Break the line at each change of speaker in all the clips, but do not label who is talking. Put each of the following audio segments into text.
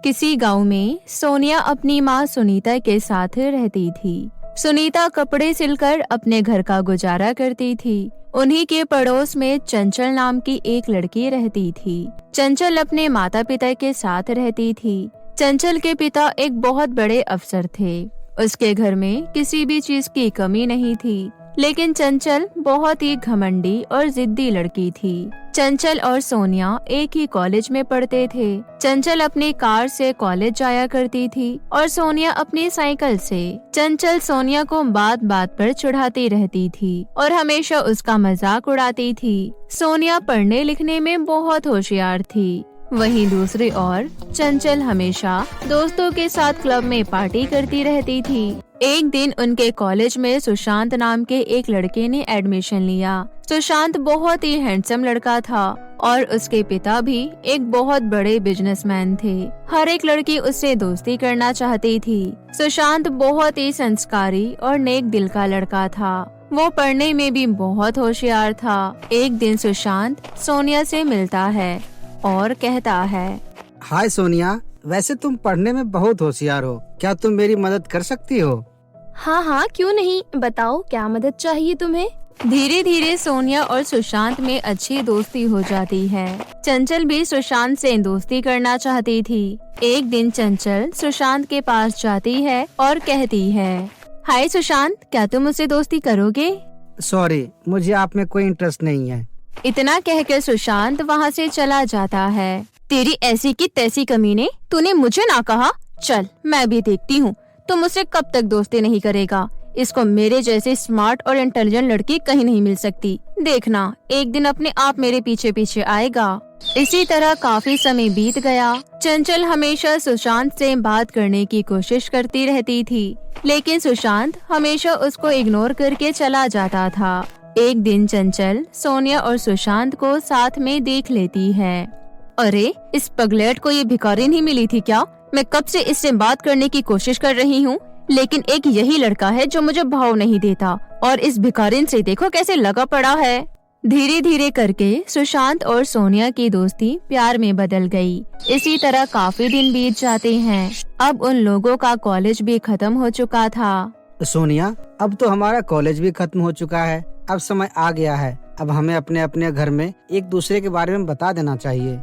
किसी गांव में सोनिया अपनी माँ सुनीता के साथ रहती थी। सुनीता कपड़े सिलकर अपने घर का गुजारा करती थी। उन्हीं के पड़ोस में चंचल नाम की एक लड़की रहती थी। चंचल अपने माता पिता के साथ रहती थी। चंचल के पिता एक बहुत बड़े अफसर थे। उसके घर में किसी भी चीज की कमी नहीं थी, लेकिन चंचल बहुत ही घमंडी और जिद्दी लड़की थी। चंचल और सोनिया एक ही कॉलेज में पढ़ते थे। चंचल अपनी कार से कॉलेज जाया करती थी और सोनिया अपनी साइकिल से। चंचल सोनिया को बात बात पर चिढ़ाती रहती थी और हमेशा उसका मजाक उड़ाती थी। सोनिया पढ़ने लिखने में बहुत होशियार थी। वहीं दूसरी ओर चंचल हमेशा दोस्तों के साथ क्लब में पार्टी करती रहती थी। एक दिन उनके कॉलेज में सुशांत नाम के एक लड़के ने एडमिशन लिया। सुशांत बहुत ही हैंडसम लड़का था और उसके पिता भी एक बहुत बड़े बिजनेसमैन थे। हर एक लड़की उससे दोस्ती करना चाहती थी। सुशांत बहुत ही संस्कारी और नेक दिल का लड़का था। वो पढ़ने में भी बहुत होशियार था। एक दिन सुशांत सोनिया से मिलता है और कहता है,
हाय सोनिया, वैसे तुम पढ़ने में बहुत होशियार हो, क्या तुम मेरी मदद कर सकती हो?
हाँ हाँ, क्यों नहीं, बताओ क्या मदद चाहिए तुम्हें।
धीरे धीरे सोनिया और सुशांत में अच्छी दोस्ती हो जाती है। चंचल भी सुशांत से दोस्ती करना चाहती थी। एक दिन चंचल सुशांत के पास जाती है और कहती है, हाय सुशांत, क्या तुम मुझसे दोस्ती करोगे?
सॉरी, मुझे आप में कोई इंटरेस्ट नहीं है।
इतना कहकर सुशांत वहाँ से चला जाता है। तेरी ऐसी की तैसी कमीने, तूने मुझे ना कहा। चल मैं भी देखती हूँ तुम मुझसे कब तक दोस्ती नहीं करेगा। इसको मेरे जैसे स्मार्ट और इंटेलिजेंट लड़की कहीं नहीं मिल सकती। देखना, एक दिन अपने आप मेरे पीछे पीछे आएगा। इसी तरह काफी समय बीत गया। चंचल हमेशा सुशांत से बात करने की कोशिश करती रहती थी, लेकिन सुशांत हमेशा उसको इग्नोर करके चला जाता था। एक दिन चंचल सोनिया और सुशांत को साथ में देख लेती है। अरे, इस पगलेट को ये भिखारी नहीं मिली थी क्या? मैं कब से इससे बात करने की कोशिश कर रही हूँ, लेकिन एक यही लड़का है जो मुझे भाव नहीं देता और इस भिखारिन से देखो कैसे लगा पड़ा है। धीरे धीरे करके सुशांत और सोनिया की दोस्ती प्यार में बदल गई। इसी तरह काफी दिन बीत जाते हैं। अब उन लोगों का कॉलेज भी खत्म हो चुका था।
सोनिया, अब तो हमारा कॉलेज भी खत्म हो चुका है। अब समय आ गया है, अब हमें अपने अपने घर में एक दूसरे के बारे में बता देना चाहिए।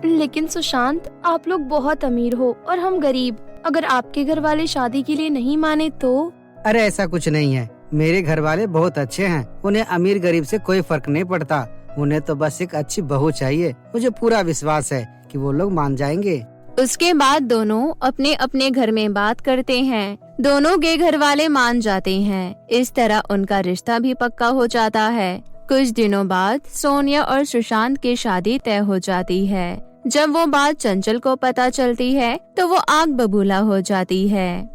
लेकिन सुशांत, आप लोग बहुत अमीर हो और हम गरीब। अगर आपके घर वाले शादी के लिए नहीं माने तो?
अरे ऐसा कुछ नहीं है, मेरे घर वाले बहुत अच्छे हैं। उन्हें अमीर गरीब से कोई फर्क नहीं पड़ता। उन्हें तो बस एक अच्छी बहू चाहिए। मुझे पूरा विश्वास है कि वो लोग मान जाएंगे।
उसके बाद दोनों अपने अपने घर में बात करते हैं। दोनों के घर वाले मान जाते हैं। इस तरह उनका रिश्ता भी पक्का हो जाता है। कुछ दिनों बाद सोनिया और सुशांत की शादी तय हो जाती है। जब वो बात चंचल को पता चलती है तो वो आग बबूला हो जाती है।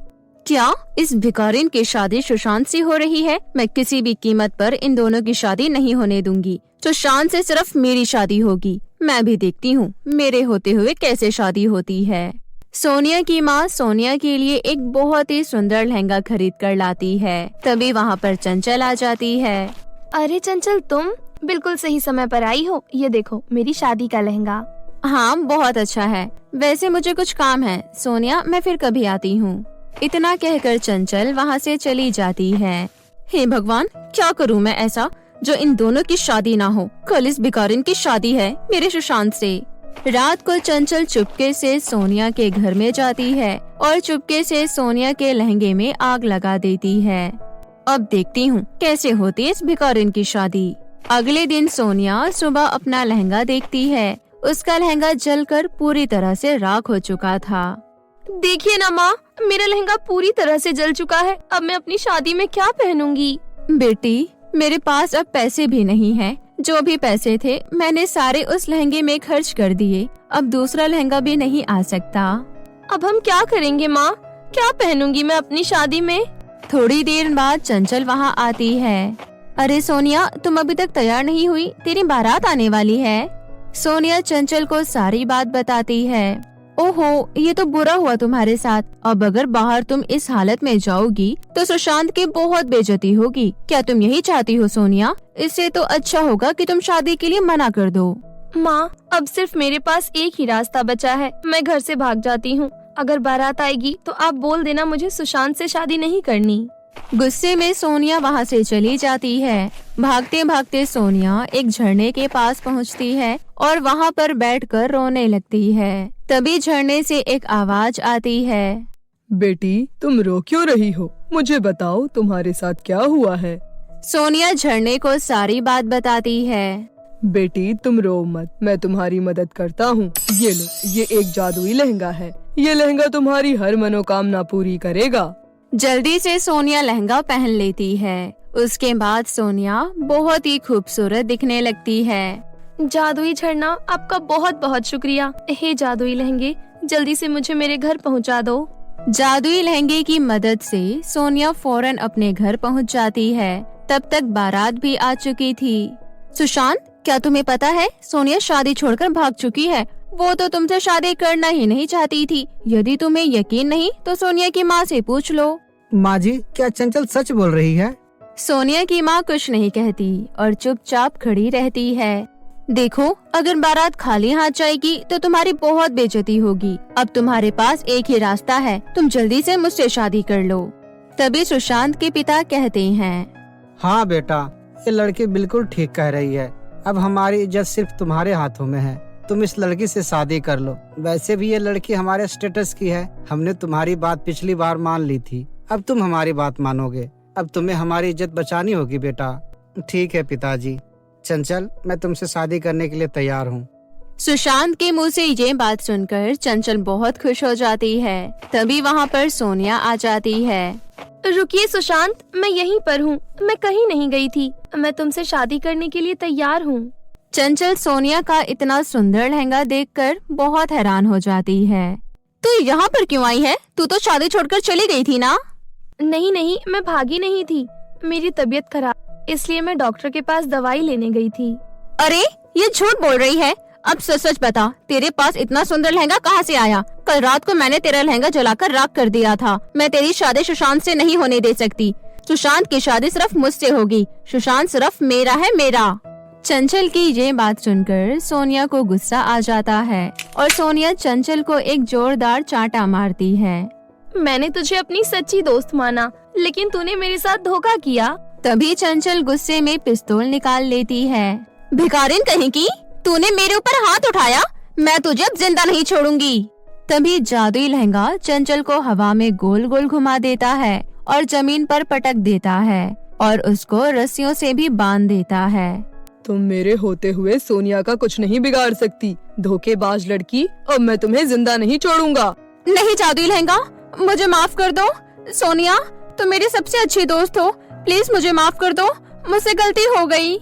क्या इस भिखारिन की शादी सुशांत से हो रही है? मैं किसी भी कीमत पर इन दोनों की शादी नहीं होने दूंगी। सुशांत से सिर्फ मेरी शादी होगी। मैं भी देखती हूँ मेरे होते हुए कैसे शादी होती है। सोनिया की माँ सोनिया के लिए एक बहुत ही सुंदर लहंगा खरीद कर लाती है। तभी वहाँ पर चंचल आ जाती है।
अरे चंचल, तुम बिल्कुल सही समय पर आई हो। ये देखो मेरी शादी का लहंगा।
हाँ, बहुत अच्छा है। वैसे मुझे कुछ काम है सोनिया, मैं फिर कभी आती हूँ। इतना कहकर चंचल वहाँ से चली जाती है। हे भगवान, क्या करूँ मैं ऐसा जो इन दोनों की शादी ना हो। कल इस भिखारिन की शादी है मेरे सुशांत से। रात को चंचल चुपके से सोनिया के घर में जाती है और चुपके से सोनिया के लहंगे में आग लगा देती है। अब देखती हूँ कैसे होती है इस भिखारिन की शादी। अगले दिन सोनिया सुबह अपना लहंगा देखती है। उसका लहंगा जलकर पूरी तरह से राख हो चुका था।
देखिए ना माँ, मेरा लहंगा पूरी तरह से जल चुका है। अब मैं अपनी शादी में क्या पहनूंगी?
बेटी, मेरे पास अब पैसे भी नहीं हैं। जो भी पैसे थे मैंने सारे उस लहंगे में खर्च कर दिए। अब दूसरा लहंगा भी नहीं आ सकता।
अब हम क्या करेंगे माँ? क्या पहनूंगी मैं अपनी शादी में?
थोड़ी देर बाद चंचल वहाँ आती है। अरे सोनिया, तुम अभी तक तैयार नहीं हुई, तेरी बारात आने वाली है। सोनिया चंचल को सारी बात बताती है। ओहो, ये तो बुरा हुआ तुम्हारे साथ। अब अगर बाहर तुम इस हालत में जाओगी तो सुशांत की बहुत बेइज्जती होगी। क्या तुम यही चाहती हो सोनिया? इससे तो अच्छा होगा कि तुम शादी के लिए मना कर दो।
माँ, अब सिर्फ मेरे पास एक ही रास्ता बचा है। मैं घर से भाग जाती हूँ। अगर बारात आएगी तो आप बोल देना मुझे सुशांत से शादी नहीं करनी।
गुस्से में सोनिया वहाँ से चली जाती है। भागते भागते सोनिया एक झरने के पास पहुँचती है और वहाँ पर बैठकर रोने लगती है। तभी झरने से एक आवाज आती है।
बेटी, तुम रो क्यों रही हो? मुझे बताओ तुम्हारे साथ क्या हुआ है।
सोनिया झरने को सारी बात बताती है।
बेटी, तुम रो मत, मैं तुम्हारी मदद करता हूँ। ये लो, ये एक जादुई लहंगा है। ये लहंगा तुम्हारी हर मनोकामना पूरी करेगा।
जल्दी से सोनिया लहंगा पहन लेती है। उसके बाद सोनिया बहुत ही खूबसूरत दिखने लगती है।
जादुई झरना, आपका बहुत बहुत शुक्रिया। हे जादुई लहंगे, जल्दी से मुझे मेरे घर पहुँचा दो।
जादुई लहंगे की मदद से सोनिया फौरन अपने घर पहुंच जाती है। तब तक बारात भी आ चुकी थी। सुशांत, क्या तुम्हें पता है सोनिया शादी छोड़कर भाग चुकी है? वो तो तुमसे शादी करना ही नहीं चाहती थी। यदि तुम्हें यकीन नहीं तो सोनिया की माँ से पूछ लो।
माँ जी, क्या चंचल सच बोल रही है?
सोनिया की माँ कुछ नहीं कहती और चुपचाप खड़ी रहती है। देखो, अगर बारात खाली हाथ जाएगी तो तुम्हारी बहुत बेइज्जती होगी। अब तुम्हारे पास एक ही रास्ता है, तुम जल्दी से मुझसे शादी कर लो। तभी सुशांत के पिता कहते हैं,
हाँ बेटा, ये लड़की बिल्कुल ठीक कह रही है। अब हमारी इज्जत सिर्फ तुम्हारे हाथों में है। तुम इस लड़की से शादी कर लो। वैसे भी ये लड़की हमारे स्टेटस की है। हमने तुम्हारी बात पिछली बार मान ली थी, अब तुम हमारी बात मानोगे। अब तुम्हें हमारी इज्जत बचानी होगी बेटा। ठीक है पिताजी। चंचल, मैं तुमसे शादी करने के लिए तैयार हूँ।
सुशांत के मुंह से ये बात सुनकर चंचल बहुत खुश हो जाती है। तभी वहाँ पर सोनिया आ जाती है।
रुकिए सुशांत, मैं यहीं पर हूँ, मैं कहीं नहीं गई थी। मैं तुमसे शादी करने के लिए तैयार हूँ।
चंचल सोनिया का इतना सुंदर लहंगा देखकर बहुत हैरान हो जाती है। तू यहाँ पर क्यों आई है? तू तो शादी छोड़कर चली गई थी ना?
नहीं नहीं, मैं भागी नहीं थी। मेरी तबीयत खराब, इसलिए मैं डॉक्टर के पास दवाई लेने गई थी।
अरे, ये झूठ बोल रही है। अब सच सच बता, तेरे पास इतना सुंदर लहंगा कहाँ से आया? कल रात को मैंने तेरा लहंगा जलाकर राख कर दिया था। मैं तेरी शादी सुशांत से नहीं होने दे सकती। सुशांत की शादी सिर्फ मुझसे होगी। सुशांत सिर्फ मेरा है, मेरा। चंचल की ये बात सुनकर सोनिया को गुस्सा आ जाता है और सोनिया चंचल को एक जोरदार चांटा मारती है।
मैंने तुझे अपनी सच्ची दोस्त माना, लेकिन तूने मेरे साथ धोखा किया।
तभी चंचल गुस्से में पिस्तौल निकाल लेती है। भिखारिन कहीं की, तूने मेरे ऊपर हाथ उठाया, मैं तुझे अब जिंदा नहीं छोड़ूंगी। तभी जादुई लहंगा चंचल को हवा में गोल गोल घुमा देता है और जमीन पर पटक देता है और उसको रस्सियों से भी बांध देता है।
तुम मेरे होते हुए सोनिया का कुछ नहीं बिगाड़ सकती, धोखेबाज लड़की। अब मैं तुम्हें जिंदा नहीं छोड़ूंगा।
नहीं जादुई लहंगा, मुझे माफ कर दो। सोनिया, तुम मेरी सबसे अच्छी दोस्त हो, प्लीज मुझे माफ कर दो, मुझसे गलती हो गई।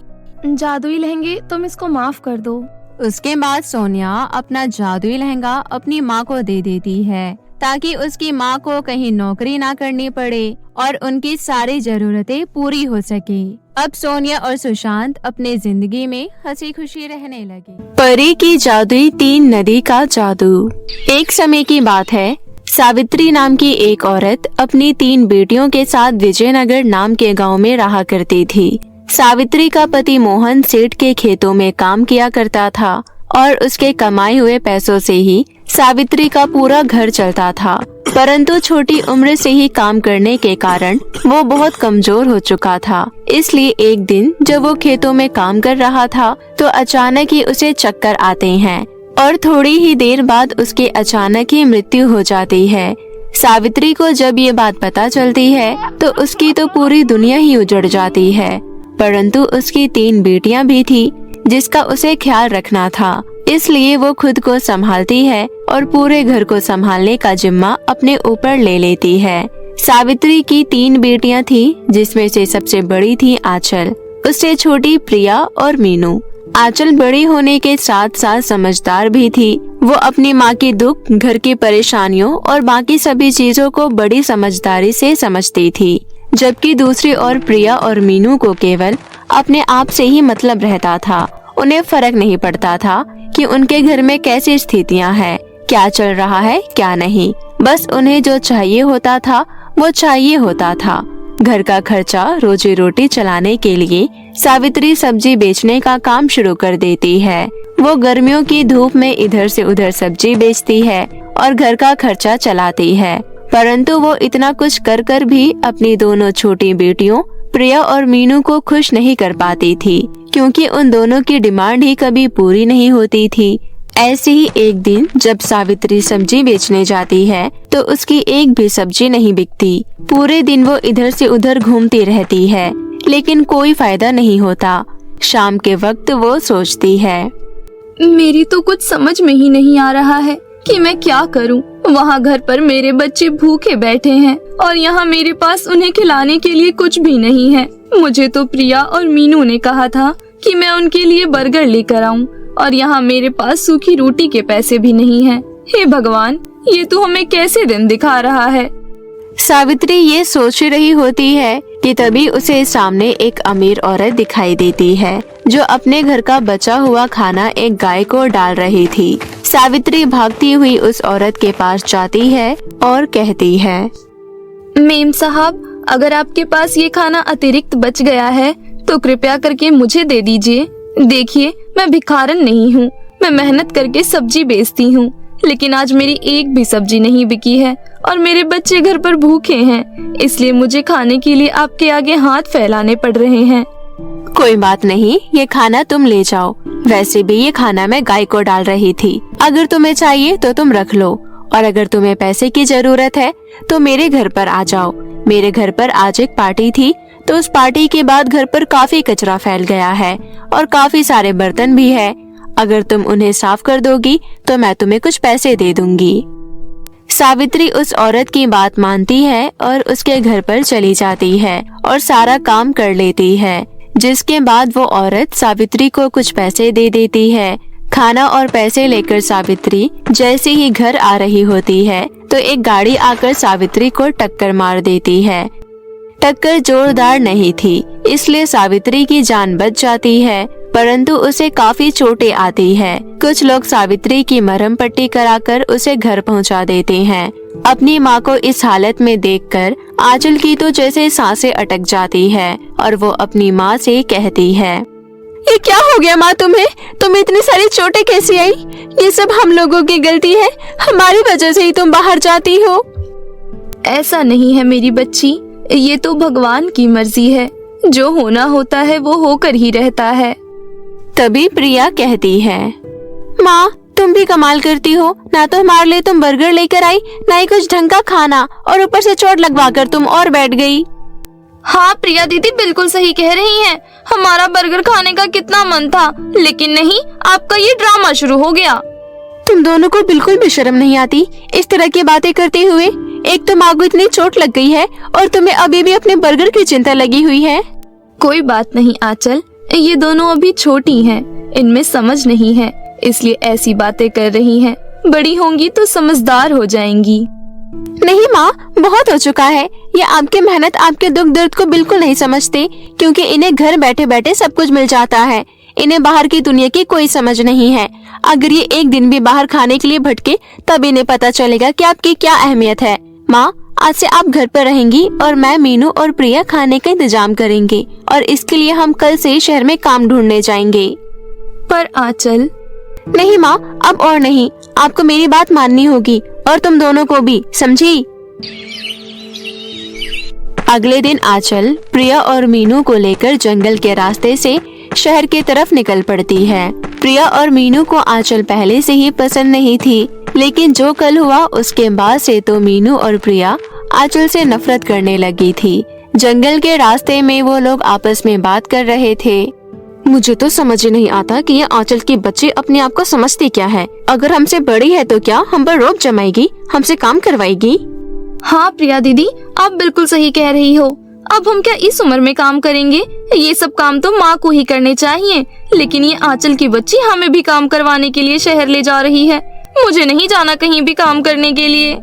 जादुई लहंगे, तुम इसको माफ कर दो।
उसके बाद सोनिया अपना जादुई लहंगा अपनी माँ को दे देती है ताकि उसकी माँ को कहीं नौकरी ना करनी पड़े और उनकी सारी जरूरतें पूरी हो सके। अब सोनिया और सुशांत अपने जिंदगी में हंसी खुशी रहने लगे। परी की जादुई 3 नदी का जादू। एक समय की बात है, सावित्री नाम की एक औरत अपनी 3 बेटियों के साथ विजयनगर नाम के गांव में रहा करती थी। सावित्री का पति मोहन सेठ के खेतों में काम किया करता था और उसके कमाए हुए पैसों से ही सावित्री का पूरा घर चलता था। परंतु छोटी उम्र से ही काम करने के कारण वो बहुत कमजोर हो चुका था। इसलिए एक दिन जब वो खेतों में काम कर रहा था तो अचानक ही उसे चक्कर आते हैं और थोड़ी ही देर बाद उसकी अचानक ही मृत्यु हो जाती है। सावित्री को जब ये बात पता चलती है तो उसकी तो पूरी दुनिया ही उजड़ जाती है। परंतु उसकी 3 बेटियां भी थी जिसका उसे ख्याल रखना था। इसलिए वो खुद को संभालती है और पूरे घर को संभालने का जिम्मा अपने ऊपर ले लेती है। सावित्री की 3 बेटियां थी जिसमें से सबसे बड़ी थी आंचल, उससे छोटी प्रिया और मीनू। आंचल बड़ी होने के साथ साथ समझदार भी थी। वो अपनी माँ की दुख, घर की परेशानियों और बाकी सभी चीजों को बड़ी समझदारी से समझती थी। जबकि दूसरी ओर प्रिया और मीनू को केवल अपने आप से ही मतलब रहता था। उन्हें फर्क नहीं पड़ता था कि उनके घर में कैसी स्थितियां हैं, क्या चल रहा है क्या नहीं। बस उन्हें जो चाहिए होता था वो चाहिए होता था। घर का खर्चा रोजी रोटी चलाने के लिए सावित्री सब्जी बेचने का काम शुरू कर देती है। वो गर्मियों की धूप में इधर से उधर सब्जी बेचती है और घर का खर्चा चलाती है, परंतु वो इतना कुछ कर भी अपनी दोनों छोटी बेटियों प्रिया और मीनू को खुश नहीं कर पाती थी, क्योंकि उन दोनों की डिमांड ही कभी पूरी नहीं होती थी। ऐसे ही एक दिन जब सावित्री सब्जी बेचने जाती है तो उसकी एक भी सब्जी नहीं बिकती। पूरे दिन वो इधर से उधर घूमती रहती है, लेकिन कोई फायदा नहीं होता। शाम के वक्त वो सोचती है,
मेरी तो कुछ समझ में ही नहीं आ रहा है कि मैं क्या करूं। वहाँ घर पर मेरे बच्चे भूखे बैठे हैं और यहाँ मेरे पास उन्हें खिलाने के लिए कुछ भी नहीं है। मुझे तो प्रिया और मीनू ने कहा था कि मैं उनके लिए बर्गर लेकर आऊं और यहाँ मेरे पास सूखी रोटी के पैसे भी नहीं हैं। हे भगवान, ये तो हमें कैसे दिन दिखा रहा है।
सावित्री ये सोच रही होती है कि तभी उसे सामने एक अमीर औरत दिखाई देती है जो अपने घर का बचा हुआ खाना एक गाय को डाल रही थी। सावित्री भागती हुई उस औरत के पास जाती है और कहती है,
मेम साहब, अगर आपके पास ये खाना अतिरिक्त बच गया है तो कृपया करके मुझे दे दीजिए। देखिए, मैं भिखारन नहीं हूँ, मैं मेहनत करके सब्जी बेचती हूँ, लेकिन आज मेरी एक भी सब्जी नहीं बिकी है और मेरे बच्चे घर पर भूखे हैं, इसलिए मुझे खाने के लिए आपके आगे हाथ फैलाने पड़ रहे हैं।
कोई बात नहीं, ये खाना तुम ले जाओ। वैसे भी ये खाना मैं गाय को डाल रही थी। अगर तुम्हें चाहिए तो तुम रख लो, और अगर तुम्हें पैसे की जरूरत है तो मेरे घर पर आ जाओ। मेरे घर पर आज एक पार्टी थी, तो उस पार्टी के बाद घर पर काफी कचरा फैल गया है और काफी सारे बर्तन भी है। अगर तुम उन्हें साफ कर दोगी तो मैं तुम्हें कुछ पैसे दे दूंगी। सावित्री उस औरत की बात मानती है और उसके घर पर चली जाती है और सारा काम कर लेती है, जिसके बाद वो औरत सावित्री को कुछ पैसे दे देती है। खाना और पैसे लेकर सावित्री जैसे ही घर आ रही होती है तो एक गाड़ी आकर सावित्री को टक्कर मार देती है। टक्कर जोरदार नहीं थी, इसलिए सावित्री की जान बच जाती है, परंतु उसे काफी चोटें आती है। कुछ लोग सावित्री की मरहम पट्टी कराकर उसे घर पहुंचा देते हैं। अपनी माँ को इस हालत में देखकर आंचल की तो जैसे सांसें अटक जाती है और वो अपनी माँ से कहती है, ये क्या हो गया माँ तुम्हें? तुम्हें इतनी सारी चोटें कैसी आई? ये सब हम लोगों की गलती है, हमारी वजह से ही तुम बाहर जाती हो।
ऐसा नहीं है मेरी बच्ची, ये तो भगवान की मर्जी है, जो होना होता है वो होकर ही रहता है।
तभी प्रिया कहती है, माँ तुम भी कमाल करती हो, ना तो हमारे लिए तुम बर्गर लेकर आई, ना ही कुछ ढंग का खाना, और ऊपर से चोट लगवाकर तुम और बैठ गई।
हाँ प्रिया दीदी बिल्कुल सही कह रही हैं। हमारा बर्गर खाने का कितना मन था, लेकिन नहीं, आपका ये ड्रामा शुरू हो गया।
तुम दोनों को बिल्कुल भी शर्म नहीं आती इस तरह की बातें करते हुए। एक तो माँ को इतनी चोट लग गई है और तुम्हें अभी भी अपने बर्गर की चिंता लगी हुई है।
कोई बात नहीं आंचल, ये दोनों अभी छोटी हैं, इनमें समझ नहीं है, इसलिए ऐसी बातें कर रही हैं। बड़ी होंगी तो समझदार हो जाएंगी।
नहीं माँ, बहुत हो चुका है। ये आपकी मेहनत आपके दुख दर्द को बिल्कुल नहीं समझते, क्योंकि इन्हें घर बैठे बैठे सब कुछ मिल जाता है। इन्हें बाहर की दुनिया की कोई समझ नहीं है। अगर ये एक दिन भी बाहर खाने के लिए भटके तब इन्हें पता चलेगा कि आपकी क्या अहमियत है। माँ, आज से आप घर पर रहेंगी और मैं, मीनू और प्रिया खाने का इंतजाम करेंगे, और इसके लिए हम कल से शहर में काम ढूंढने जाएंगे।
पर आंचल।
नहीं माँ, अब और नहीं, आपको मेरी बात माननी होगी, और तुम दोनों को भी, समझी? अगले दिन आंचल प्रिया और मीनू को लेकर जंगल के रास्ते से शहर की तरफ निकल पड़ती है। प्रिया और मीनू को आंचल पहले से ही पसंद नहीं थी, लेकिन जो कल हुआ उसके बाद से तो मीनू और प्रिया आंचल से नफरत करने लगी थी। जंगल के रास्ते में वो लोग आपस में बात कर रहे थे। मुझे तो समझ ही नहीं आता कि ये आंचल की बच्ची अपने आप को समझती क्या है। अगर हमसे बड़ी है तो क्या हम पर रोब जमाएगी, हमसे काम करवाएगी?
हाँ प्रिया दीदी, आप बिल्कुल सही कह रही हो। अब हम क्या इस उम्र में काम करेंगे? ये सब काम तो माँ को ही करने चाहिए, लेकिन ये आंचल की बच्ची हमें भी काम करवाने के लिए शहर ले जा रही है। मुझे नहीं जाना कहीं भी काम करने के लिए।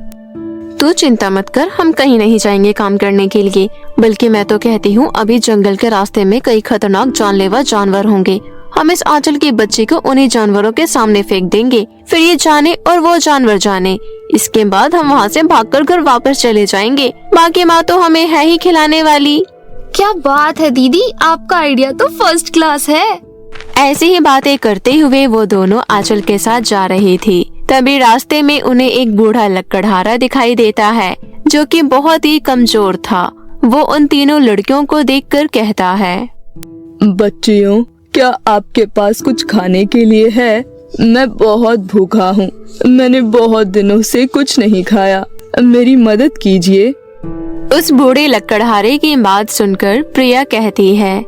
तू चिंता मत कर, हम कहीं नहीं जाएंगे काम करने के लिए। बल्कि मैं तो कहती हूँ अभी जंगल के रास्ते में कई खतरनाक जानलेवा जानवर होंगे, हम इस आंचल के बच्चे को उन्हीं जानवरों के सामने फेंक देंगे, फिर ये जाने और वो जानवर जाने। इसके बाद हम वहाँ से भागकर घर वापस चले जाएंगे। बाकी माँ तो हमें है ही खिलाने वाली।
क्या बात है दीदी, आपका आइडिया तो फर्स्ट क्लास है।
ऐसी ही बातें करते हुए वो दोनों आंचल के साथ जा रही थी। तभी रास्ते में उन्हें एक बूढ़ा लकड़हारा दिखाई देता है जो कि बहुत ही कमजोर था। वो उन तीनों लड़कियों को देखकर कहता है,
बच्चियों, क्या आपके पास कुछ खाने के लिए है? मैं बहुत भूखा हूँ, मैंने बहुत दिनों से कुछ नहीं खाया, मेरी मदद कीजिए।
उस बूढ़े लकड़हारे की बात सुनकर प्रिया कहती है,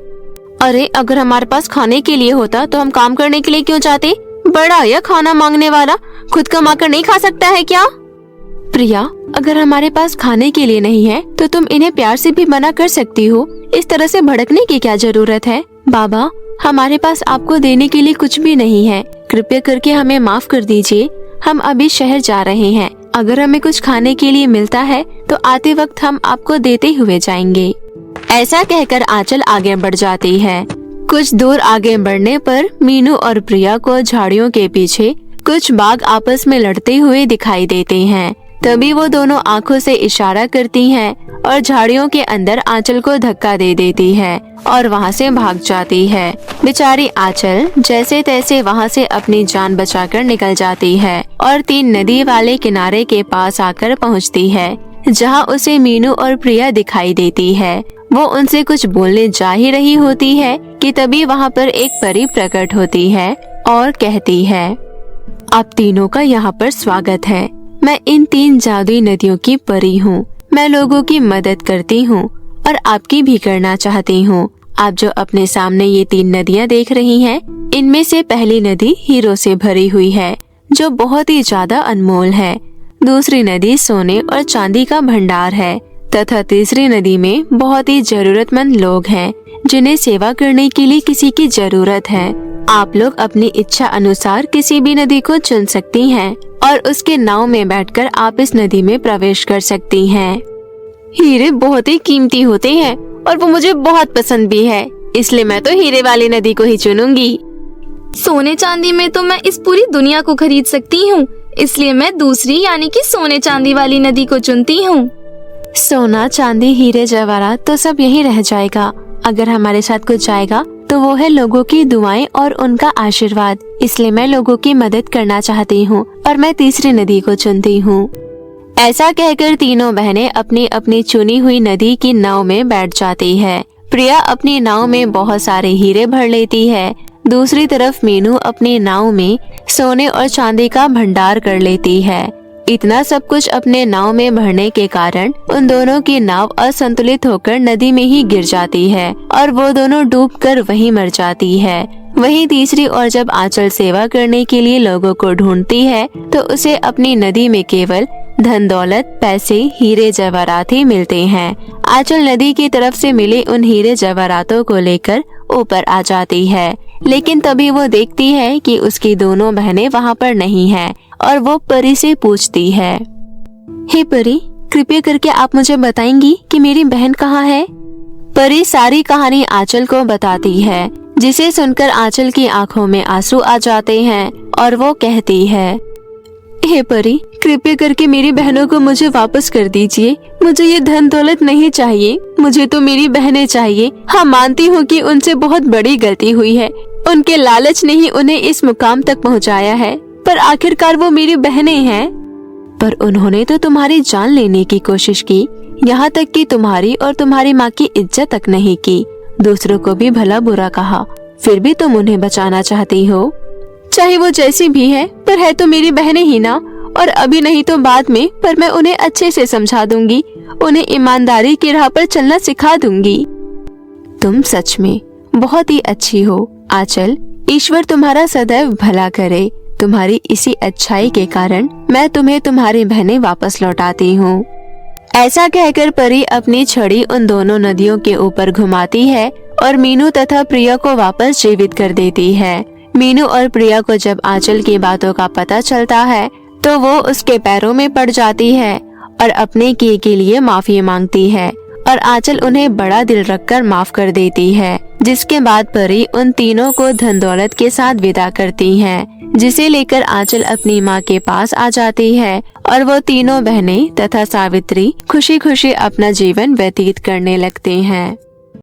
अरे अगर हमारे पास खाने के लिए होता तो हम काम करने के लिए क्यों जाते? बड़ा या खाना मांगने वाला, खुद कमा कर नहीं खा सकता है क्या? प्रिया, अगर हमारे पास खाने के लिए नहीं है तो तुम इन्हें प्यार से भी मना कर सकती हो। इस तरह से भड़कने की क्या जरूरत है? बाबा, हमारे पास आपको देने के लिए कुछ भी नहीं है, कृपया करके हमें माफ कर दीजिए। हम अभी शहर जा रहे हैं, अगर हमें कुछ खाने के लिए मिलता है तो आते वक्त हम आपको देते हुए जाएंगे। ऐसा कहकर आंचल आगे बढ़ जाती है। कुछ दूर आगे बढ़ने पर मीनू और प्रिया को झाड़ियों के पीछे कुछ बाघ आपस में लड़ते हुए दिखाई देते हैं। तभी वो दोनों आंखों से इशारा करती हैं और झाड़ियों के अंदर आंचल को धक्का दे देती है और वहाँ से भाग जाती है। बेचारी आंचल जैसे तैसे वहाँ से अपनी जान बचाकर निकल जाती है और तीन नदी वाले किनारे के पास आकर पहुँचती है, जहाँ उसे मीनू और प्रिया दिखाई देती है। वो उनसे कुछ बोलने जा ही रही होती है कि तभी वहाँ पर एक परी प्रकट होती है और कहती है, आप तीनों का यहाँ पर स्वागत है। मैं इन तीन जादुई नदियों की परी हूँ। मैं लोगों की मदद करती हूँ और आपकी भी करना चाहती हूँ। आप जो अपने सामने ये तीन नदियाँ देख रही हैं, इनमें से पहली नदी हीरो से भरी हुई है जो बहुत ही ज्यादा अनमोल है। दूसरी नदी सोने और चांदी का भंडार है तथा तीसरी नदी में बहुत ही जरूरतमंद लोग हैं जिन्हें सेवा करने के लिए किसी की जरूरत है। आप लोग अपनी इच्छा अनुसार किसी भी नदी को चुन सकती हैं और उसके नाव में बैठकर आप इस नदी में प्रवेश कर सकती हैं। हीरे बहुत ही कीमती होते हैं और वो मुझे बहुत पसंद भी है, इसलिए मैं तो हीरे वाली नदी को ही चुनूंगी।
सोने चांदी में तो मैं इस पूरी दुनिया को खरीद सकती हूँ, इसलिए मैं दूसरी यानी कि सोने चांदी वाली नदी को चुनती हूँ।
सोना, चांदी, हीरे जवाहरात तो सब यहीं रह जाएगा। अगर हमारे साथ कुछ जाएगा तो वो है लोगों की दुआएं और उनका आशीर्वाद। इसलिए मैं लोगों की मदद करना चाहती हूँ और मैं तीसरी नदी को चुनती हूँ। ऐसा कहकर तीनों बहनें अपनी अपनी चुनी हुई नदी की नाव में बैठ जाती है। प्रिया अपनी नाव में बहुत सारे हीरे भर लेती है। दूसरी तरफ मीनू अपनी नाव में सोने और चांदी का भंडार कर लेती है। इतना सब कुछ अपने नाव में भरने के कारण उन दोनों की नाव असंतुलित होकर नदी में ही गिर जाती है और वो दोनों डूबकर वहीं मर जाती है। वहीं तीसरी ओर जब आंचल सेवा करने के लिए लोगों को ढूंढती है तो उसे अपनी नदी में केवल धन दौलत, पैसे, हीरे जवाहरात ही मिलते हैं। आंचल नदी की तरफ से मिले उन हीरे जवाहरातों को लेकर ऊपर आ जाती है, लेकिन तभी वो देखती है कि उसकी दोनों बहनें वहाँ पर नहीं हैं और वो परी से पूछती है, हे परी, कृपया करके आप मुझे बताएंगी कि मेरी बहन कहाँ है? परी सारी कहानी आंचल को बताती है, जिसे सुनकर आंचल की आंखों में आंसू आ जाते हैं और वो कहती है, हे परी, कृपया करके मेरी बहनों को मुझे वापस कर दीजिए। मुझे ये धन दौलत नहीं चाहिए, मुझे तो मेरी बहनें चाहिए। हाँ, मानती हूँ कि उनसे बहुत बड़ी गलती हुई है, उनके लालच ने ही उन्हें इस मुकाम तक पहुँचाया है, पर आखिरकार वो मेरी बहनें हैं। पर उन्होंने तो तुम्हारी जान लेने की कोशिश की, यहाँ तक कि तुम्हारी और तुम्हारी माँ की इज्जत तक नहीं की, दूसरों को भी भला बुरा कहा, फिर भी तुम उन्हें बचाना चाहती हो। चाहे वो जैसी भी है, पर है तो मेरी बहनें ही ना, और अभी नहीं तो बाद में, पर मैं उन्हें अच्छे से समझा दूंगी, उन्हें ईमानदारी की राह पर चलना सिखा दूंगी। तुम सच में बहुत ही अच्छी हो आंचल, ईश्वर तुम्हारा सदैव भला करे। तुम्हारी इसी अच्छाई के कारण मैं तुम्हें तुम्हारी बहनें वापस लौटाती हूँ। ऐसा कहकर परी अपनी छड़ी उन दोनों नदियों के ऊपर घुमाती है और मीनू तथा प्रिया को वापस जीवित कर देती है। मीनू और प्रिया को जब आंचल की बातों का पता चलता है तो वो उसके पैरों में पड़ जाती है और अपने किए के लिए माफी मांगती है और आंचल उन्हें बड़ा दिल रखकर माफ कर देती है, जिसके बाद परी उन तीनों को धन दौलत के साथ विदा करती हैं, जिसे लेकर आंचल अपनी माँ के पास आ जाती है और वो तीनों बहनें तथा सावित्री खुशी खुशी अपना जीवन व्यतीत करने लगते हैं।